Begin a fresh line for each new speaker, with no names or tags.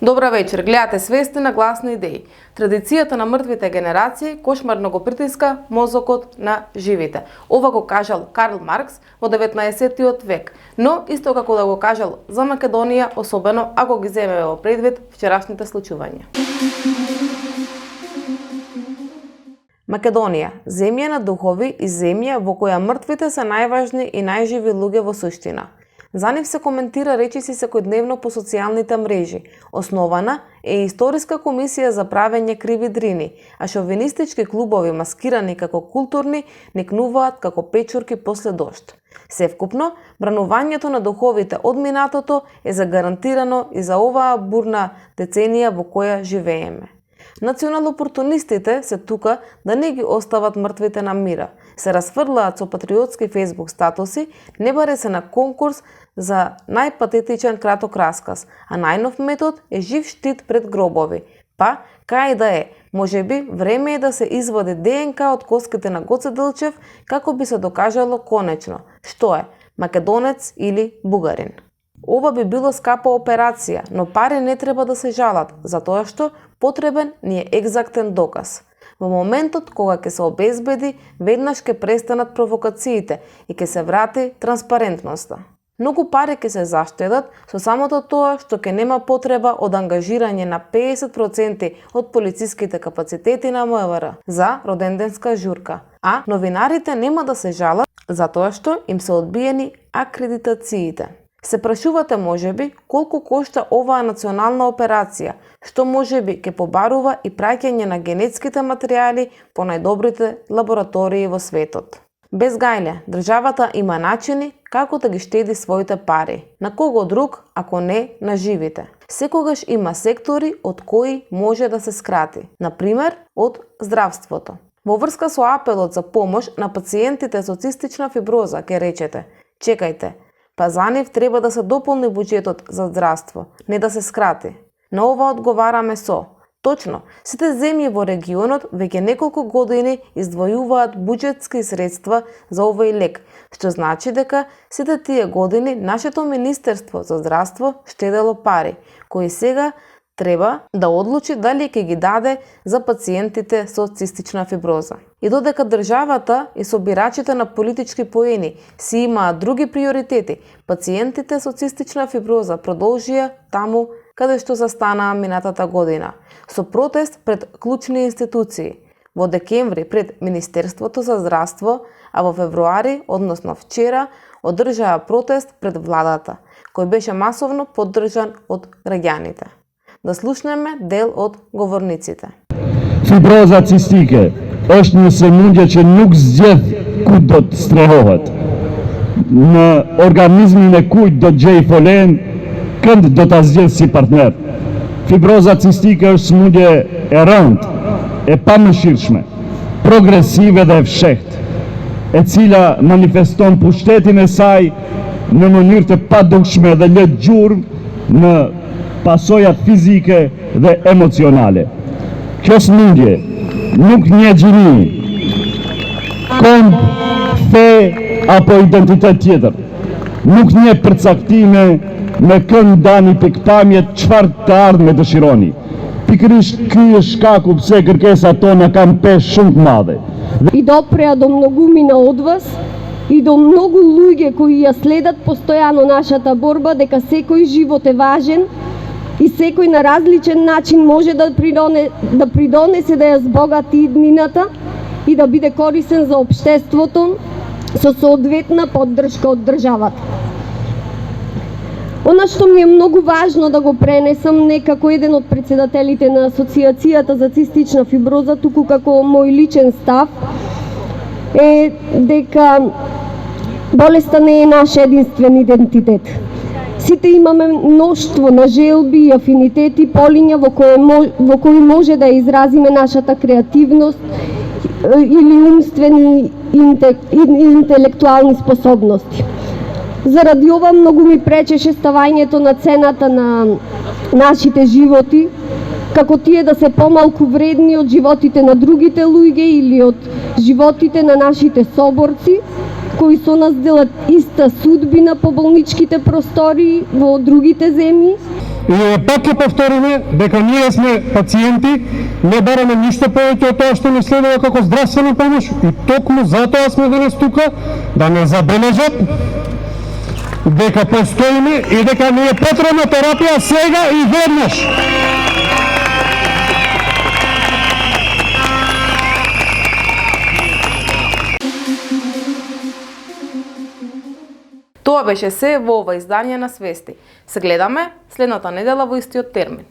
Добра вечер, гледате Свестина, гласни идеи. Традицијата на мртвите генерации кошмарно го притиска мозокот на живите. Ова го кажал Карл Маркс во 19-тиот век, но исто како да го кажал за Македонија, особено ако ги земеме во предвид вчерашните случувања. Македонија, земја на духови и земја во која мртвите се најважни и најживи луѓе во суштина. За нив се коментира речиси секојдневно по социјалните мрежи. Основана е историска комисија за правење криви дрини, а шовинистички клубови маскирани како културни никнуваат како печурки после дожд. Севкупно, бранувањето на духовите од минатото е загарантирано и за оваа бурна деценија во која живееме. Национал-опортунистите се тука да не ги остават мртвите на мира. Се расфрлаат со патриотски фейсбук статуси, не баре се на конкурс за најпатетичен краток расказ, а најнов метод е жив штит пред гробови. Па, кај да е, можеби време е да се извади ДНК од коските на Гоце Делчев како би се докажало конечно што е, македонец или бугарин. Ова би било скапа операција, но пари не треба да се жалат, затоа што потребен ни е екзактен доказ. Во моментот кога ќе се обезбеди, веднаш ќе престанат провокациите и ќе се врати транспарентноста. Многу пари ќе се заштедат со самото тоа што ќе нема потреба од ангажирање на 50% од полициските капацитети на МВР за роденденска журка, а новинарите нема да се жалат затоа што им се одбиени акредитациите. Се прашувате можеби колку кошта оваа национална операција, што можеби ќе побарува и праќање на генетските материјали по најдобрите лаборатории во светот. Без гајле, државата има начини како да ги штеди своите пари. На кого друг, ако не на живите. Секогаш има сектори од кои може да се скрати, например од здравството. Во врска со апелот за помош на пациентите со цистична фиброза ќе речете: чекајте, па за нив треба да се дополни буџетот за здравство, не да се скрати. На ова одговараме со: точно, сите земји во регионот веќе неколку години издвојуваат буџетски средства за овој лек, што значи дека сите тие години нашето Министерство за здравство штедело пари, кои сега треба да одлучи дали ќе ги даде за пациентите со цистична фиброза. И додека државата и собирачите на политички поени си имаат други приоритети, пациентите со цистична фиброза продолжија таму каде што застанаа минатата година, со протест пред клучни институции. Во декември пред Министерството за здравство, а во февруари, односно вчера, одржаа протест пред владата, кој беше масовно поддржан од граѓаните. Да слушнеме дел од говорниците.
Фиброза цистике është një sëmundje që nuk zgjedh kujt do të strehohet. Në organizmin e kujt do të gjej folen, kënd do ta zgjedh si partner. Fibroza cistike është sëmundje e rëndë, e pamëshirshme, progresive dhe e fshehtë, e cila manifeston pushtetin e saj në mënyrë të padukshme dhe lë gjurmë në pasojat fizike dhe emocionale. Kjo sëmundje nuk nje gjini, komb, fe apo identitet tjetër. Nuk nje përcaktime me kënd dani pikpamjet çfarë të ardhme dëshironi. Pikërisht ky është shkaku pse kërkesat tona kanë peshë shumë të madhe.
И допреа до многумина од вас и до многу луѓе кои ја следат постојано нашата борба дека секој живот е важен и секој на различен начин може да придонесе да ја збогати иднината и да биде корисен за општеството со соодветна поддршка од државата. Она што ми е многу важно да го пренесам не како еден од председателите на Асоциацијата за цистична фиброза, туку како мој личен став, е дека болеста не е наш единствен идентитет. Сите имаме мноштво на желби и афинитети, полиња во кои може да изразиме нашата креативност или умствени и интелектуални способности. Заради ова многу ми пречеше ставањето на цената на нашите животи, како тие да се помалку вредни од животите на другите луѓе или од животите на нашите соборци, кои со нас делат иста судбина по болничките простори во другите земји.
И пак ќе повториме дека ние сме пациенти, не бараме ништо повеќе од тоа што ни следува како здравствена помош и токму затоа сме денес тука да не забележат дека постоиме и дека ни е потребна терапија сега и веднаш.
Тоа беше се во ова издание на Свести. Се гледаме следната недела во истиот термин.